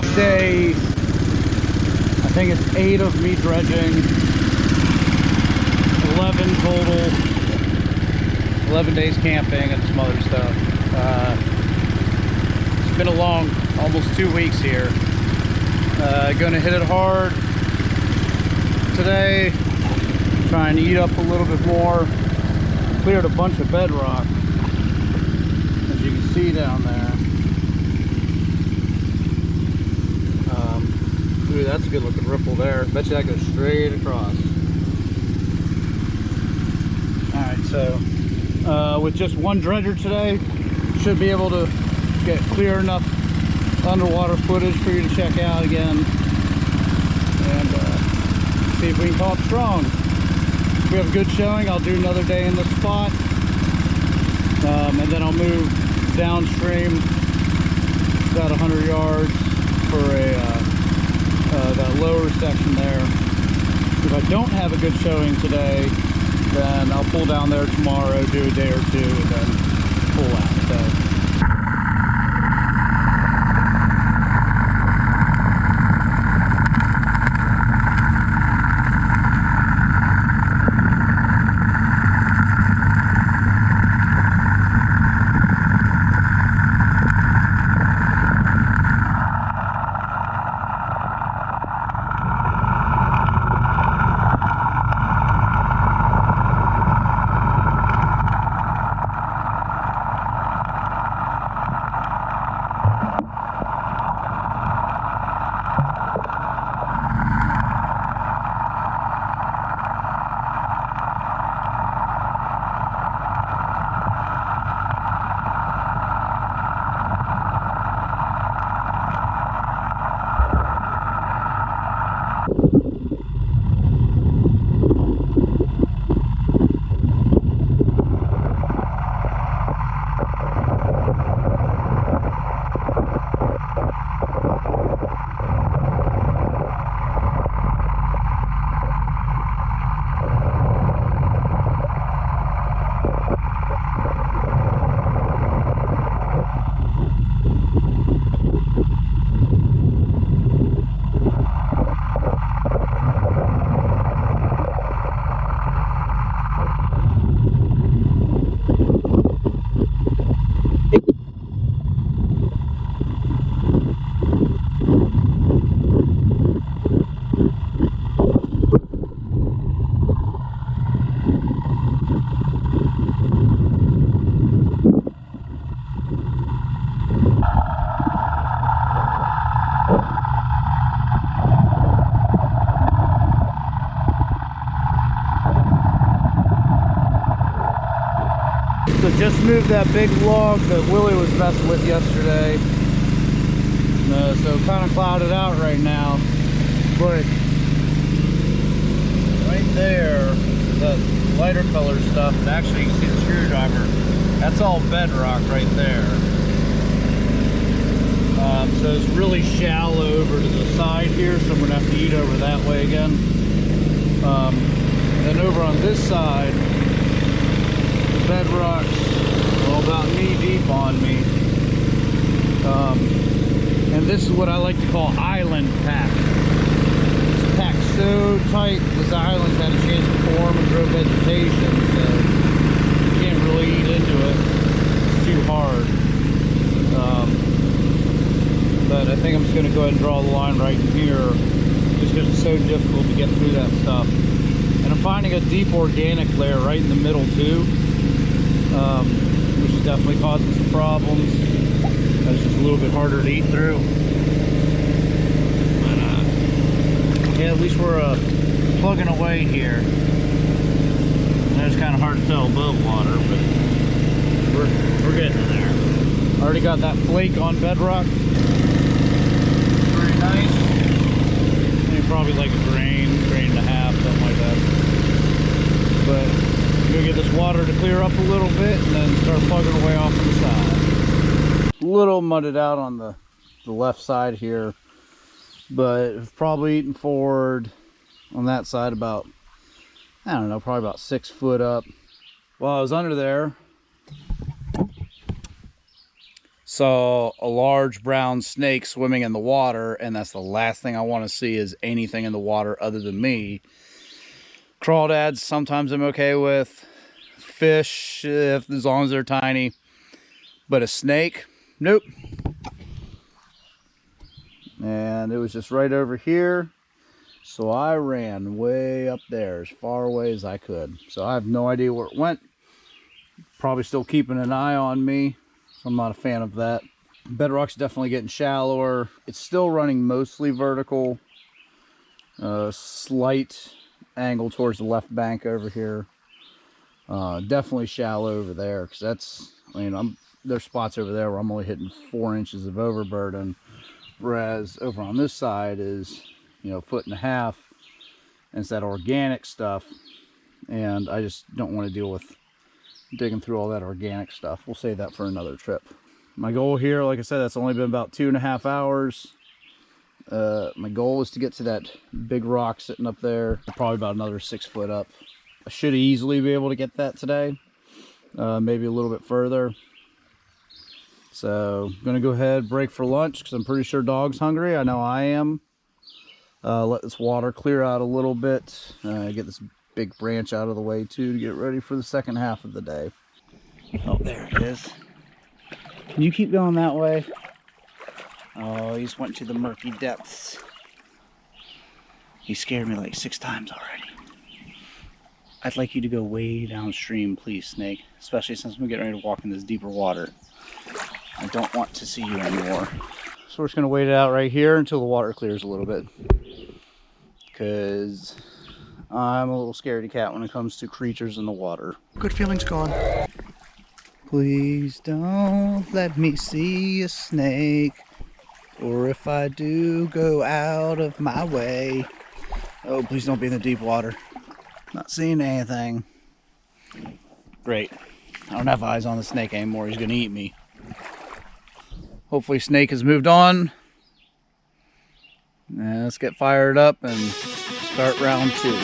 off day, I think it's 8 of me dredging, 11 total, 11 days camping and some other stuff. It's been a long, almost 2 weeks here. Gonna hit it hard today, trying to eat up a little bit more. Cleared a bunch of bedrock, as you can see down there. Ooh, that's a good looking riffle there. Bet you that goes straight across. Alright, so with just one dredger today, should be able to get clear enough underwater footage for you to check out again. And see if we can come up strong. If we have a good showing, I'll do another day in this spot. And then I'll move downstream about 100 yards for that lower section there. If I don't have a good showing today, then I'll pull down there tomorrow, do a day or two, and then pull out. So just moved that big log that Willie was messing with yesterday. So kind of clouded out right now. But right there, that lighter color stuff, and actually you can see the screwdriver, that's all bedrock right there. So it's really shallow over to the side here, so I'm gonna have to eat over that way again. And over on this side, the bedrock's about knee deep on me. And this is what I like to call island pack. It's packed so tight this island's had a chance to form and grow vegetation, so you can't really eat into it. It's too hard. But I think I'm just going to go ahead and draw the line right in here, just because it's so difficult to get through that stuff. And I'm finding a deep organic layer right in the middle too, which is definitely causing some problems. That's just a little bit harder to eat through. But, yeah, at least we're plugging away here. And it's kind of hard to tell above water, but we're getting there. Already got that flake on bedrock. Very nice. Maybe probably like a grain and a half, something like that. But I'm gonna get this water to clear up a little bit and then start plugging away off on the side. A little mudded out on the left side here, but I've probably eaten forward on that side about, I don't know, probably about 6 foot up. While I was under there, saw a large brown snake swimming in the water, and that's the last thing I want to see is anything in the water other than me. Crawdads, sometimes I'm okay with. Fish, as long as they're tiny. But a snake, nope. And it was just right over here. So I ran way up there, as far away as I could. So I have no idea where it went. Probably still keeping an eye on me. So I'm not a fan of that. Bedrock's definitely getting shallower. It's still running mostly vertical. Slight angle towards the left bank over here. Definitely shallow over there, because that's, I mean, there's spots over there where I'm only hitting 4 inches of overburden, whereas over on this side is, you know, 1.5 feet, and it's that organic stuff, and I just don't want to deal with digging through all that organic stuff. We'll save that for another trip. My goal here, like I said, that's only been about 2.5 hours. My goal is to get to that big rock sitting up there, probably about another 6 foot up. I should easily be able to get that today, maybe a little bit further. So I'm gonna go ahead, break for lunch, because I'm pretty sure dog's hungry. I know I am. Let this water clear out a little bit. Get this big branch out of the way too, to get ready for the second half of the day. Oh, there it is. Can you keep going that way? Oh, he just went to the murky depths. He scared me like 6 times already. I'd like you to go way downstream, please, snake. Especially since we're getting ready to walk in this deeper water. I don't want to see you anymore. So we're just going to wait it out right here until the water clears a little bit. Because I'm a little scaredy cat when it comes to creatures in the water. Good feelings gone. Please don't let me see a snake. Or if I do, go out of my way. Oh, please don't be in the deep water. Not seeing anything. Great. I don't have eyes on the snake anymore. He's gonna eat me. Hopefully snake has moved on. Now let's get fired up and start round 2.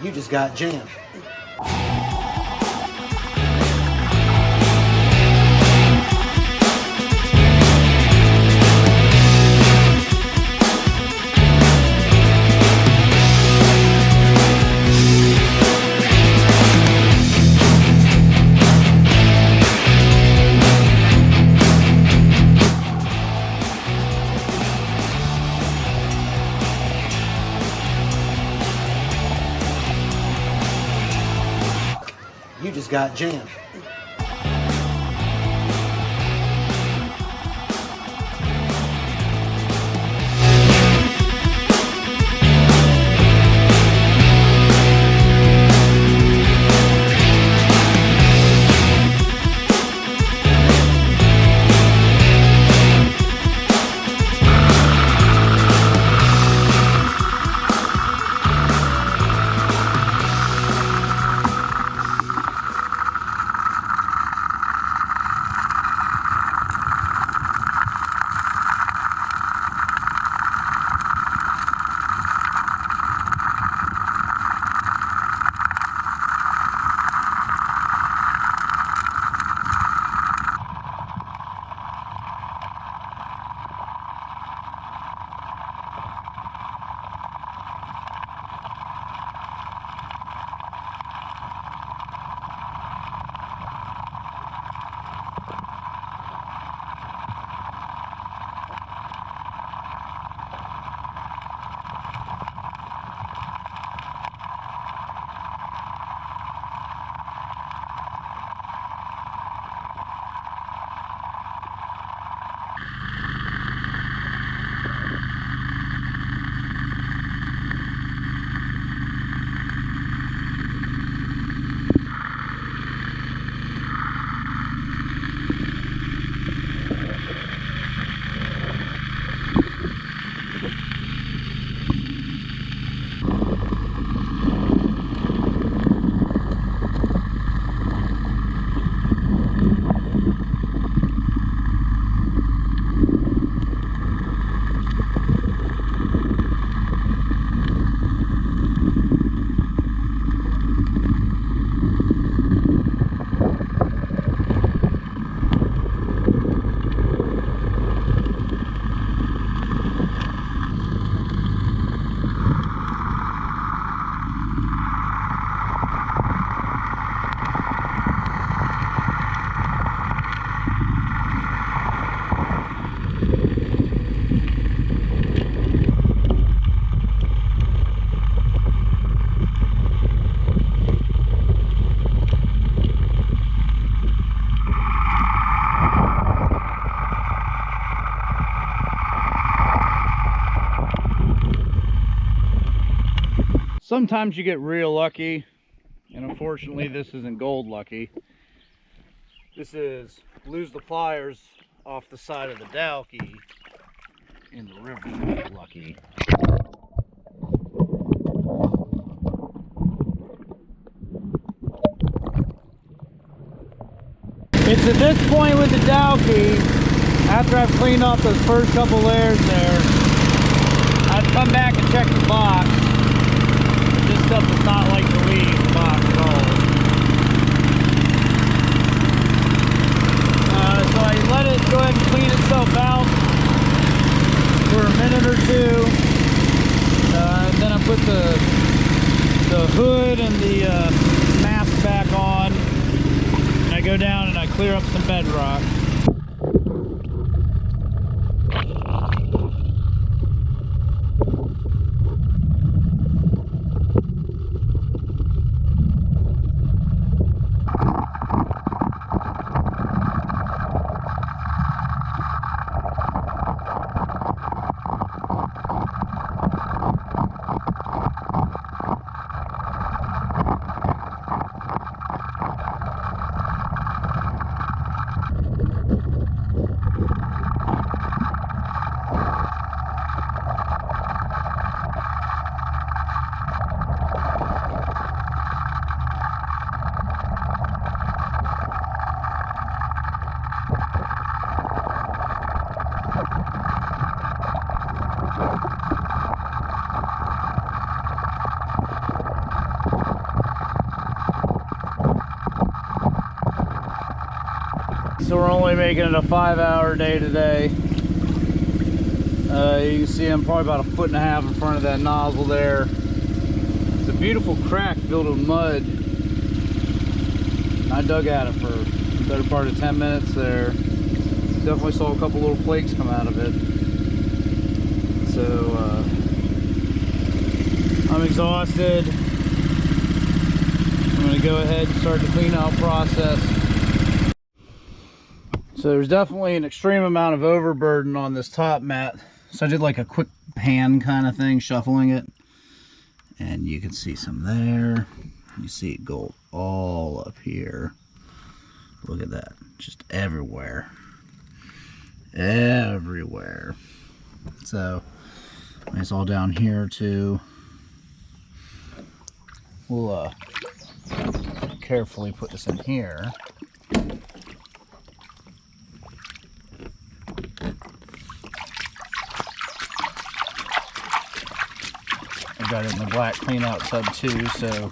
You just got jammed. You just got jammed. Sometimes you get real lucky, and unfortunately this isn't gold lucky. This is lose the pliers off the side of the dowkey in the river lucky. It's at this point with the dowkey, after I've cleaned off those first couple layers there, I'd come back and check the box. This stuff does not like to leave the box at all. So I let it go ahead and clean itself out for a minute or two. And then I put the hood and the mask back on. And I go down and I clear up some bedrock. So we're only making it a 5-hour day today. You can see I'm probably about 1.5 feet in front of that nozzle there. It's a beautiful crack filled with mud. I dug at it for the better part of 10 minutes there. Definitely saw a couple little flakes come out of it. So I'm exhausted. I'm going to go ahead and start the clean out process. So there's definitely an extreme amount of overburden on this top mat. So I did like a quick pan kind of thing, shuffling it. And you can see some there. You see it go all up here. Look at that, just everywhere. Everywhere. So it's all down here too. We'll carefully put this in here. I got it in the black clean out tub too, so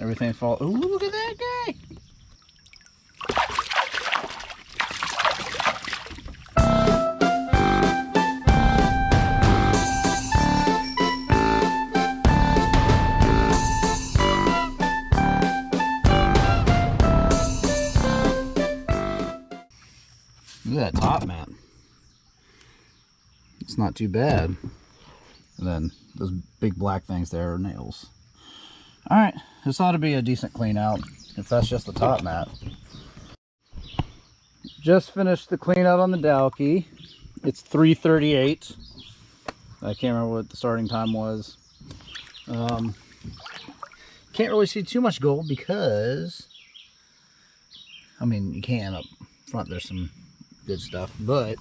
everything falls. Ooh, look at that guy! Look at that top mat. It's not too bad. And then those big black things there are nails. Alright, this ought to be a decent clean out if that's just the top mat. Just finished the clean out on the dowkey. It's 3:38. I can't remember what the starting time was. Can't really see too much gold because, I mean, you can up front, there's some good stuff, but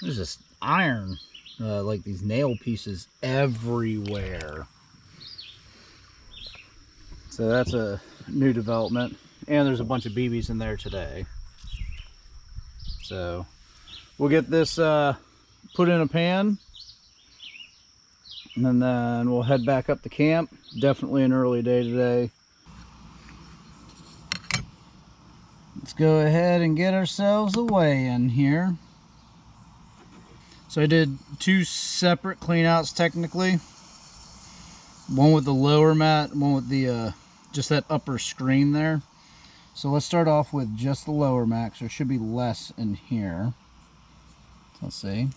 there's this iron, like these nail pieces everywhere. So that's a new development, and there's a bunch of BBs in there today. So we'll get this put in a pan, and then we'll head back up to camp. Definitely an early day today. Let's go ahead and get ourselves a weigh in here. So I did 2 separate cleanouts technically. One with the lower mat, one with the just that upper screen there. So let's start off with just the lower mat, so there should be less in here. So let's see.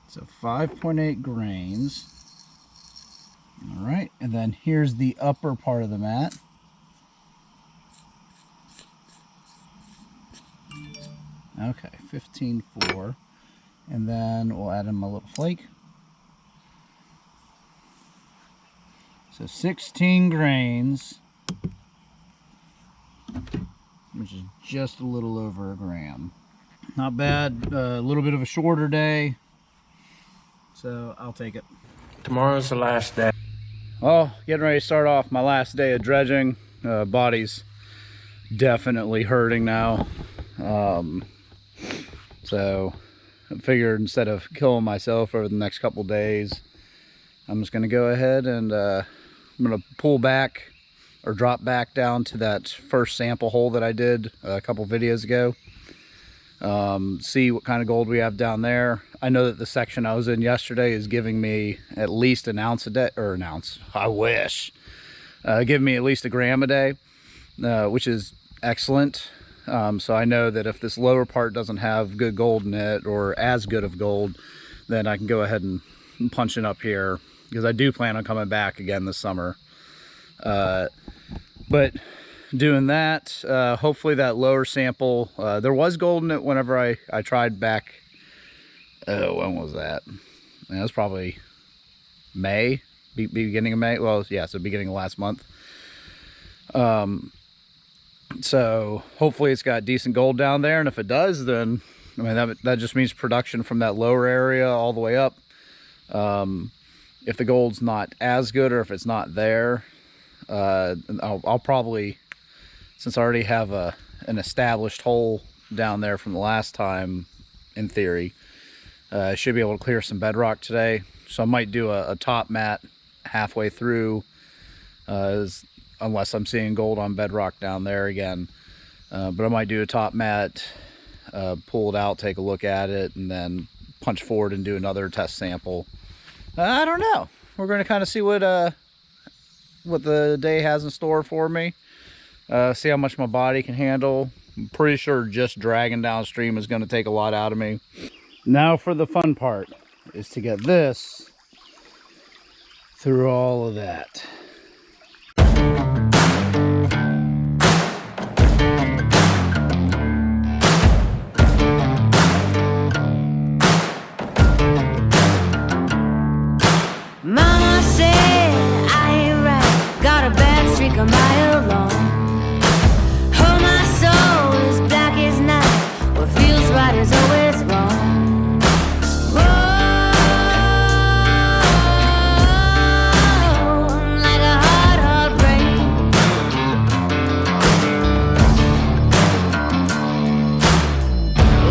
So 5.8 grains. All right, And then here's the upper part of the mat. Okay, 15.4. And then we'll add in my little flake. So 16 grains, which is just a little over a gram. Not bad, a little bit of a shorter day, so I'll take it. Tomorrow's the last day. Well, getting ready to start off my last day of dredging. Body's definitely hurting now. So I figured instead of killing myself over the next couple days, I'm just gonna go ahead and I'm gonna pull back or drop back down to that first sample hole that I did a couple videos ago. See what kind of gold we have down there. I know that the section I was in yesterday is giving me at least an ounce a day, or an ounce, I wish. Giving me at least a gram a day, which is excellent. So I know that if this lower part doesn't have good gold in it, or as good of gold, then I can go ahead and punch it up here, because I do plan on coming back again this summer. But doing that, hopefully that lower sample, there was gold in it whenever I tried back, when was that? It was probably May, beginning of May. Well, yeah, so beginning of last month. So hopefully it's got decent gold down there, and if it does, then I mean that just means production from that lower area all the way up. If the gold's not as good, or if it's not there, I'll probably, since I already have an established hole down there from the last time, in theory, I should be able to clear some bedrock today. So I might do a top mat halfway through, unless I'm seeing gold on bedrock down there again. But I might do a top mat, pull it out, take a look at it, and then punch forward and do another test sample. I don't know. We're going to kind of see what the day has in store for me. See how much my body can handle. I'm pretty sure just dragging downstream is going to take a lot out of me. Now for the fun part, is to get this through all of that. Mama said I ain't right, got a bad streak a mile long. Oh, my soul is black as night, what feels right is always wrong. Whoa, I'm like a hard, hard rain.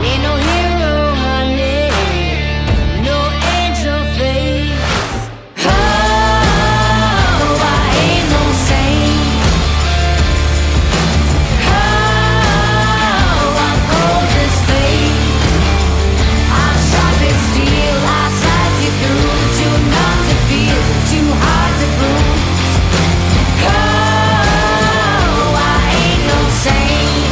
Ain't no hero, honey, no angel face. Oh, I ain't no saint. Oh, I'm cold as fate. I'm sharp as steel, I slice you through. Too numb to feel, too hard to bruise. Oh, I ain't no saint.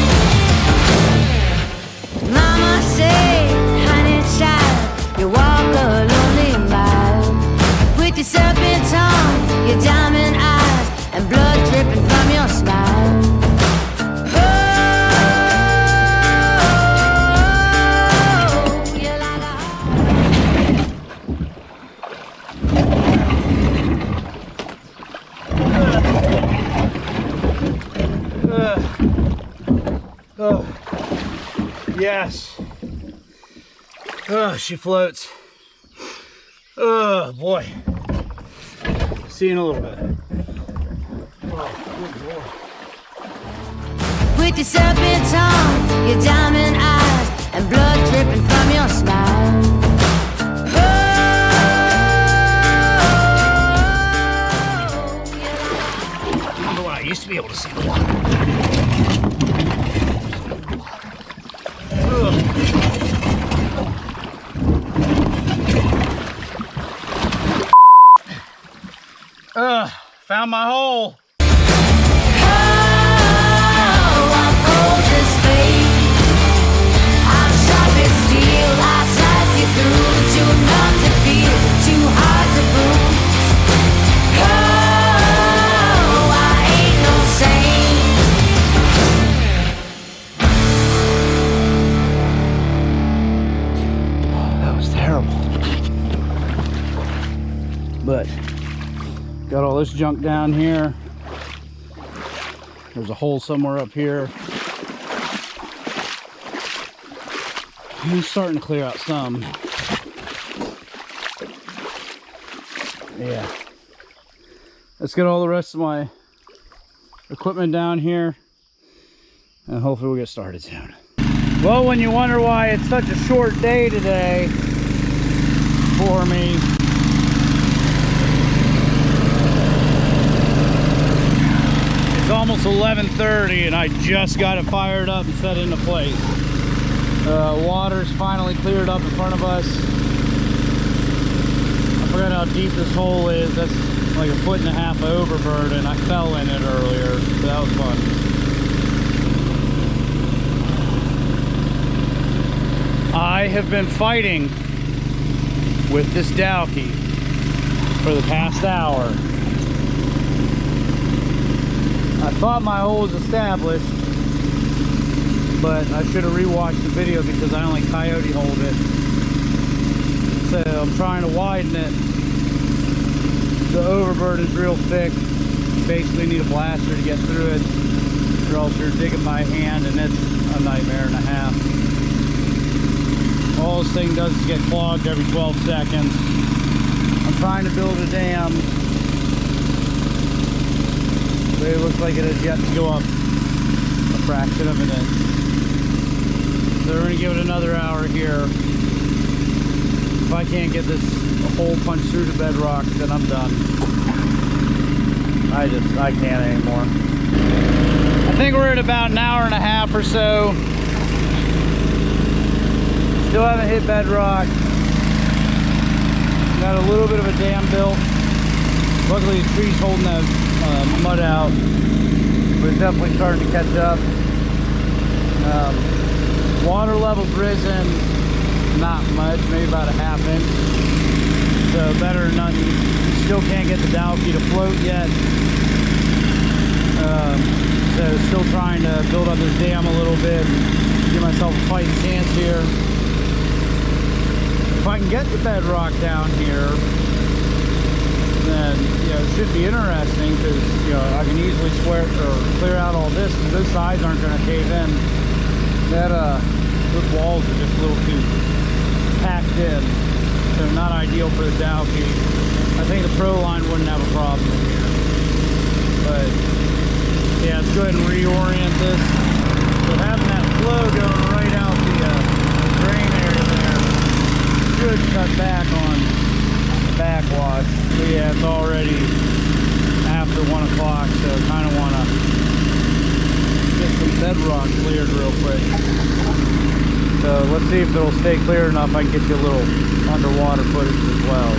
Mama said, honey child, you walk a lonely mile with your serpent tongue, your diamond eyes, and blood dripping from your smile. Oh, you're like a Oh, yes. Oh, she floats. Oh, boy. See you in a little bit. with your serpent tongue, your diamond eyes, and blood dripping from your smile. I remember when I used to be able to see the water. Found my hole. Too numb to feel, too hard to bruise. But got all this junk down here. There's a hole somewhere up here. I'm starting to clear out some. Yeah. Let's get all the rest of my equipment down here, and hopefully we'll get started soon. Well, when you wonder why it's such a short day today for me, it's almost 11:30 and I just got it fired up and set into place. Water's finally cleared up in front of us. I forgot how deep this hole is. That's like 1.5 foot of overburden. I fell in it earlier, so that was fun. I have been fighting with this dowkey for the past hour. I thought my hole was established, but I should have rewatched the video because I only coyote holed it. So I'm trying to widen it. The overburden is real thick. Basically need a blaster to get through it, or else you're digging by hand and it's a nightmare and a half. All this thing does is get clogged every 12 seconds. I'm trying to build a dam, but it looks like it has yet to go up a fraction of an inch. So we're going to give it another hour here. If I can't get this hole punched through the bedrock, then I'm done. I can't anymore. I think we're at about an hour and a half or so. Still haven't hit bedrock. Got a little bit of a dam built. Luckily the tree's holding that mud out, but it's definitely starting to catch up. Water level's risen, not much, maybe about 1/2 inch. So better than nothing. Still can't get the dowkey to float yet. So still trying to build up this dam a little bit, give myself a fighting chance here. If I can get the bedrock down here, then it should be interesting, because I can easily clear out all this, because those sides aren't going to cave in. Those walls are just a little too packed in, so not ideal for the dowkey. I think the Pro line wouldn't have a problem in here, but yeah, let's go ahead and reorient this. So having that flow going right out the drain area there should cut back on the backwash. So yeah, it's already after 1 o'clock, so kind of want to get some bedrock cleared real quick. So let's see if it'll stay clear enough. I can get you a little underwater footage as well.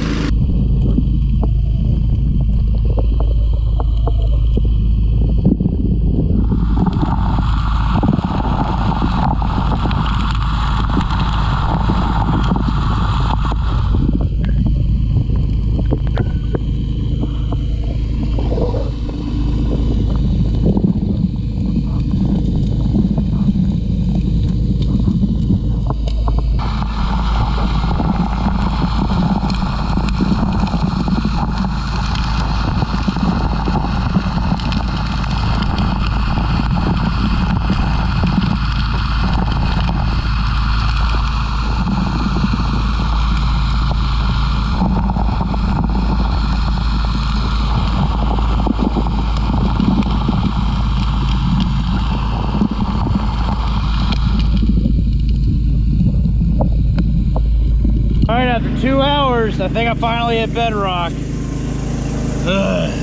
Alright, after 2 hours, I think I finally hit bedrock. Ugh.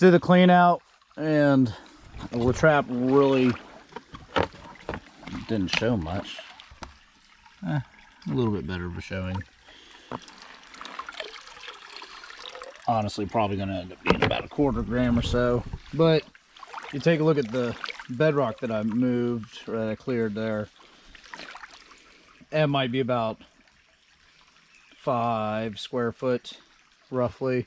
just did the clean out, and the trap really didn't show much. A little bit better of a showing. Honestly, probably going to end up being about 1/4 gram or so. But you take a look at the bedrock that I moved, or that I cleared there. It might be about 5 square foot, roughly.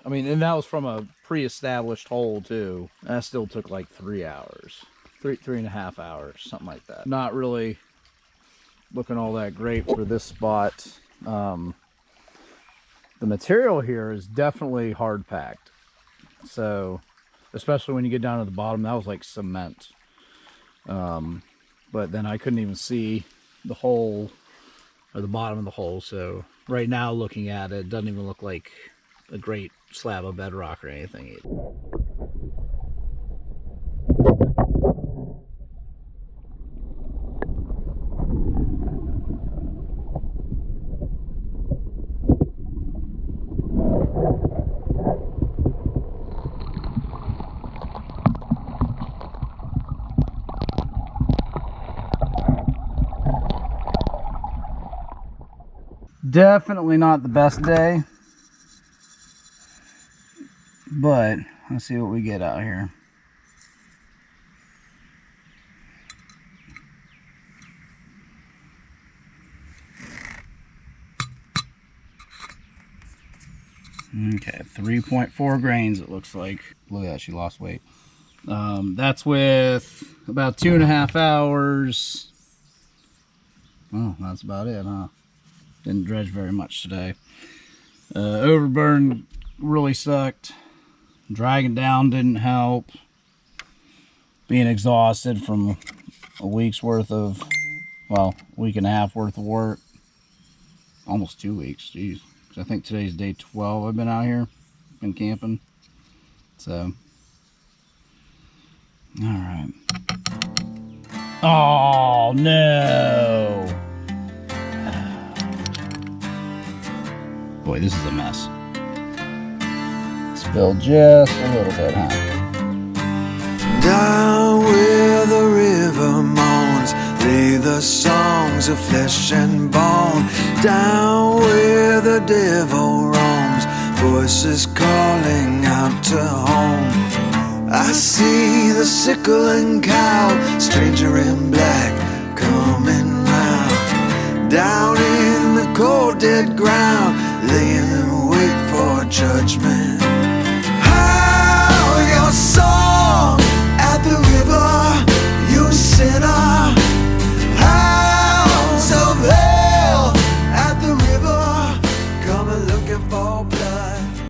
I mean, and that was from a pre-established hole too. That still took like 3 hours, 3.5 hours, something like that. Not really looking all that great for this spot. The material here is definitely hard packed. So, especially when you get down to the bottom, that was like cement. But then I couldn't even see the hole, or the bottom of the hole. So right now looking at it, it doesn't even look like a great slab of bedrock or anything either. Definitely not the best day, but let's see what we get out here. Okay, 3.4 grains it looks like. Look at that, she lost weight. That's with about 2.5 hours. Oh, that's about it, huh? Didn't dredge very much today. Overburn really sucked. Dragging down didn't help. Being exhausted from a week's worth of, well, week and a half worth of work. Almost 2 weeks, geez. I think today's day 12 I've been out here. Been camping. So, alright. Oh, no! Boy, this is a mess. Spilled just a little bit, huh? Down where the river moans, lay the songs of flesh and bone. Down where the devil roams, voices calling out to home. I see the sickle and cow, stranger in black, coming round. Down in the cold dead ground, laying in wait for judgment.